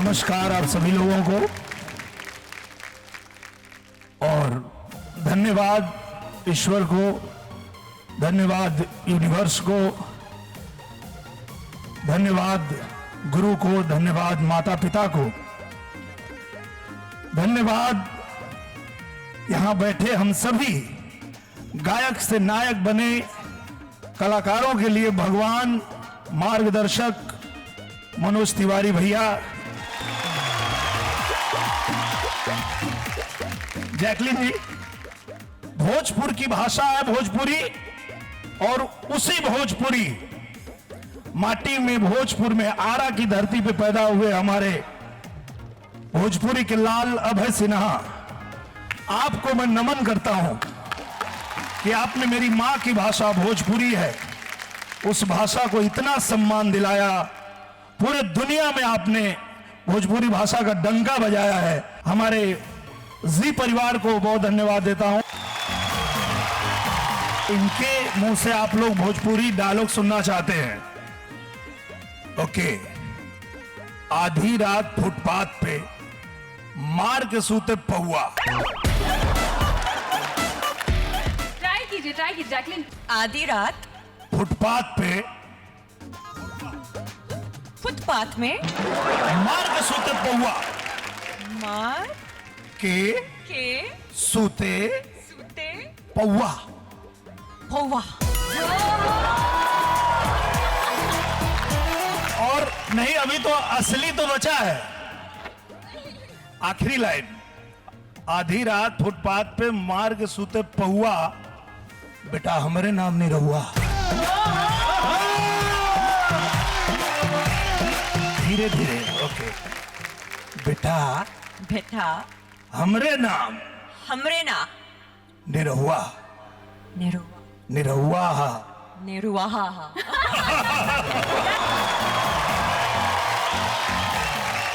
नमस्कार आप सभी लोगों को और धन्यवाद ईश्वर को, धन्यवाद यूनिवर्स को, धन्यवाद गुरु को, धन्यवाद माता पिता को, धन्यवाद यहां बैठे हम सभी गायक से नायक बने कलाकारों के लिए भगवान मार्गदर्शक मनोज तिवारी भैया, जैकलिन जी। भोजपुर की भाषा है भोजपुरी और उसी भोजपुरी माटी में, भोजपुर में, आरा की धरती पे पैदा हुए हमारे भोजपुरी के लाल अभय सिन्हा, आपको मैं नमन करता हूं कि आपने मेरी मां की भाषा भोजपुरी है, उस भाषा को इतना सम्मान दिलाया। पूरे दुनिया में आपने भोजपुरी भाषा का डंका बजाया है। हमारे जी परिवार को बहुत धन्यवाद देता हूं। इनके मुंह से आप लोग भोजपुरी डायलॉग सुनना चाहते हैं? ओके। आधी रात फुटपाथ पे मार के सूते पहुआ। ट्राई कीजिए जैकलिन। आधी रात फुटपाथ पे फुटपाथ में मार के सूते पहुआ। मार के सूते सूते पौआ। पौवा। और नहीं, अभी तो असली तो बचा है। आखिरी लाइन, आधी रात फुटपाथ पे मार के सूते पहुआ, बेटा हमारे नाम नहीं रहुआ। धीरे धीरे। ओके। बेटा बेटा हमरे नाम हमरे ना निरहुआ। निरुआ निरहुआ। निरुआ।